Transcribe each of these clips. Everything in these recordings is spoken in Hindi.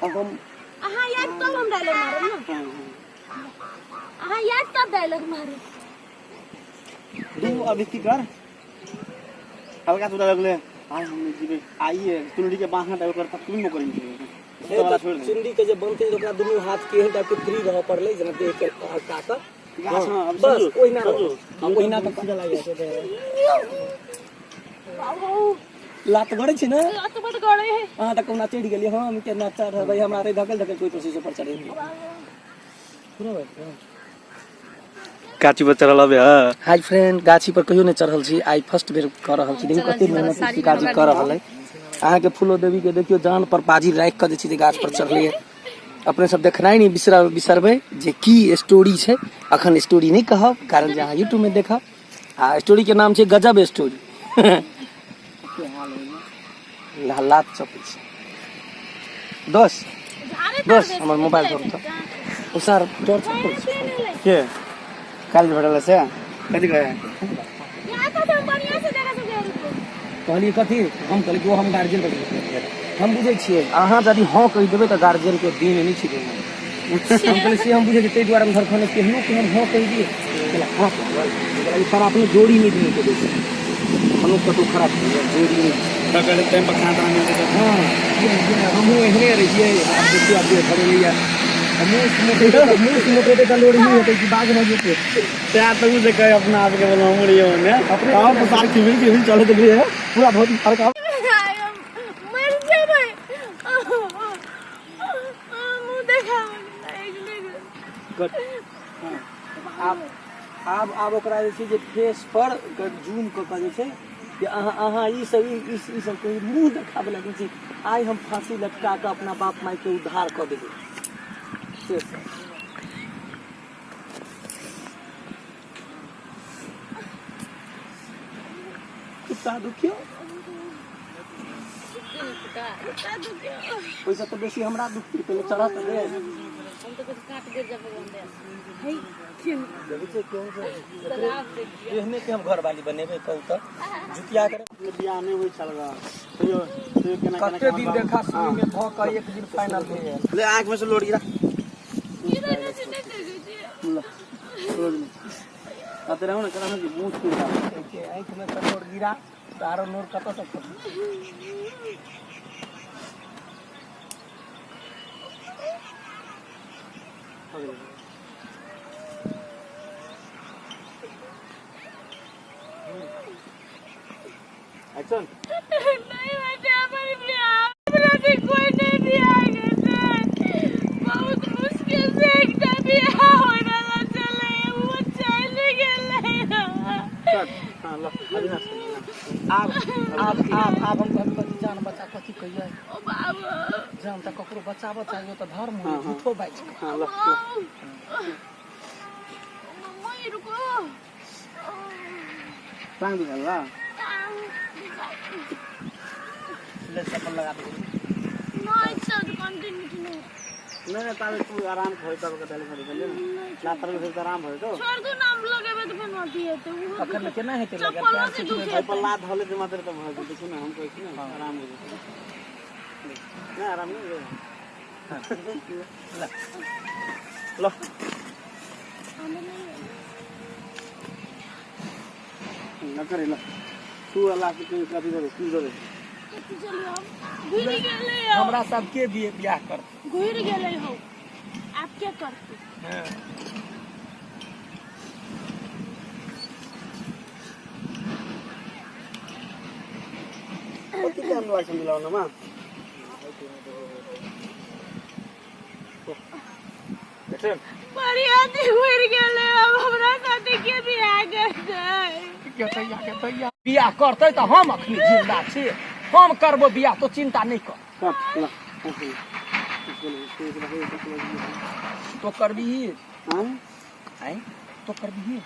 अब हम हाँ यार तब हम डायलॉग मारो ना। हाँ यार तब डायलॉग मारो। तू अभी की कर हल्का तू डायलॉग ले आज हम जीवे आइए चुनरी के बांधना डायलॉग करता तू न करेंगे तो वाला छोड़ दे चुनरी के जब बनते तो ओकरा दोनों हाथ के टाइप के फ्री रह पड़ले जना देख के काका हां अब बस समझो ओहिना ओहिना तक सीधा लाग जाए बाबू लात गड़े छी ना लात बड़ गड़े है। हां तक ना चढ़ गेली हम के ना चढ़ भाई हमारे धकल धकल कोई प्रोसेस पर चढ़े पूरा भाई काची पर चढ़ल बे हाय फ्रेंड गाछी पर कहियो नहीं चढ़ल छी आई फर्स्ट बेर कर रहल छी देखियो कते मेहनत से काजी कर रहल है अहाँ के फूलो देवी के देखियो जान पर बाजी राख के जे गाछ पर चढ़लिए अपने सब देखनाइ नहीं बिसरबे जे की स्टोरी छे अखन स्टोरी नहीं कहब कारण जे अहाँ YouTube में देखब आ स्टोरी के नाम छे गजब स्टोरी लात चपे दोस्त हमर मोबाइल पर तो सर टॉर्च के काल भेटल से कथि कहे यहाँ तो हम बढ़िया से देखा से कहली कथी हम कहली कि हम गार्जियन बनी हम बुझे छिए अहाँ यदि हाँ कहि देबे त गार्जियन के दिन नहीं छी हम कहली से हम बुझे जे तै द्वारा घर खाने केहनो कि हम हाँ कहि दिए कहला हाँ कहला सर आपने जोड़ी नहीं दी के देसी हम कतो खराब जोड़ी नहीं तकले टाइम पर खाना मिलते तो हां ये हम एहने रहिए आप देखिए आप खड़े लिया मुंह मोटे का लोड़ी नहीं होते कि बाग न जेते त्या तो मुझे कहे अपना आप के बोलो मुड़ियो ने अपने आप सार की भी चले तो है पूरा बहुत फर्क आ मर जाबे मुंह देखा गुड आप ओकरा जे छै जे फेस पर जूम क के जे छै कि अहाँ ई सब के मुंह देखाबे लगे छी आई हम फांसी लटका के अपना बाप माई के उद्धार क देबे कुत्ता दुखियो पैसा तो बेसी हमरा दुख पहले चढ़ा तो दे हम तो कुछ काट गिर जाबे बंदे हे देखिए क्यों एहने के हम घर वाली बनेबे कहू त जुतिया करे बियाह नहीं होई चल रहा तो केना कते दिन देखा सुई में भ के एक दिन फाइनल भेल ले आंख में से लोड गिरा इधर नहीं देखे रोज में आते रहो ना करा ना मुंह छूटा के आंख में कटोर गिरा तारो नोर कत तक एक्शन नहीं बेटे हमारी बियाह मेरा कोई नहीं बियाह बहुत मुश्किल से एक बियाह हो रहा चले वो चले गेले हां लो आप हम कभी जान बचा कथी कहिए ओ बाबू जान त ककरो बचाबो चाहिए त धर्म हो झूठो बाइच हां लो मम्मी रुको टांग दिखा ला ले चप्पल लगा दे नहीं सर कंटिन्यू नहीं ताले तू आराम खोई तब के डाले खड़ी ले ला तर से आराम भयो तो छोड़ दो नाम लगाबे तो फिर मत दिए तो अखन केना हेते लगा चप्पल प्यार से से दुखे पर ला धले दे मात्र तो भयो देखो ना हम कहै छी ना आराम हो जते ना आराम नहीं लो ना करे ला तू अल्लाह के कोई कभी दे तू दे चलिए हम घुर गेले हमरा सबके बियाह कर घुर गेले हो आप क्या करते हां कति काम लाग्छ मिलाउनमा देखिन परियाती घुर गेले अब हमरा साथे के बियाह करते के बियाह करते त हम अखनी जिंदा छी हम करबो बियाह तो चिंता नहीं कर ला तो करबी हां आई तो करबी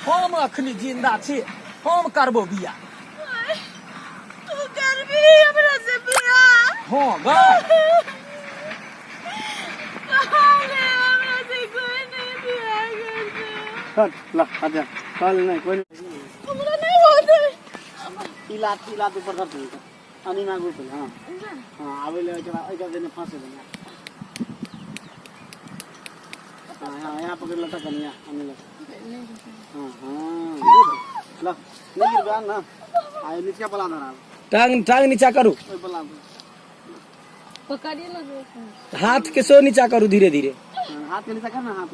हम अखनी जिंदा छी हम करबो बियाह तू करबी हमरा से बियाह हां गा चल ला आजा कल नहीं कोई हमरा नहीं होता इलाद ऊपर कर दे अनि मागु पे हां हां आवेले एकरा देने फांसे देना हां यहां पकड़ लटा कनिया अनि ले हां हां ला नहीं गिर ना आए नीचे पला ना टांग नीचा करू ओए पला पकड़िए ना हाथ के सो नीचा करू धीरे धीरे हाथ के नीचे करना हाथ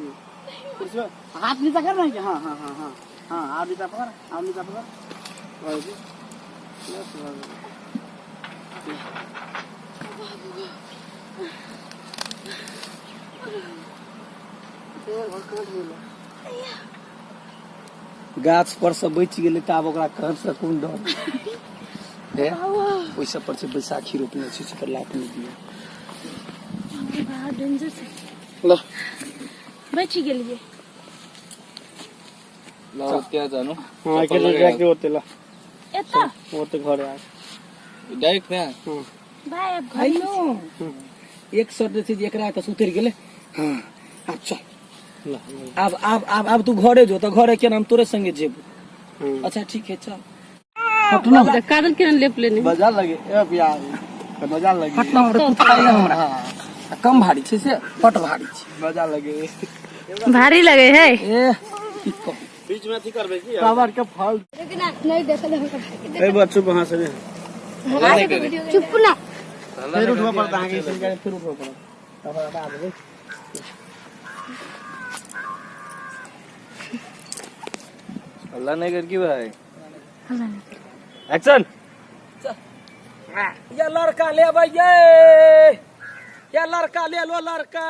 हाथ नीचे करना है हां हां हां हां हां आप नीचे पकड़ ओए जी यस गाछ पर से बच गेलै त आब ओकरा कहर से कोन डर है ओइ सब पर से बैसाखी रोपने छी से लात नहीं दिया बड़ा डेंजर से ल बच गेलिए ल क्या जानो हां के डायरेक्ट होते ला एता होते घर आ डायरेक्ट ना भाई अब घर हेलो एक शर्त छै जे एकरा के उतर गेलै हां अब चल अब तू घरे जो तो घरे के नाम तोरे संगे जेबू अच्छा ठीक है चल हटना कादल के लेप लेने बाजार लगे ए पिया बाजार लगे हटना रे कुत्ता है हमरा कम भारी छै से पट भारी छै बाजार लगे भारी लगे है ए की कह बीच में अथी करबे की काबर के फल लेकिन नहीं देखले ए बच्चों वहां से चुप ना फिर उठवा पड़ता है फिर उठवा पड़ता तब आ दे अल्लाह नहीं कर की भाई एक्शन ये लड़का ले भैया ये लड़का ले लो लड़का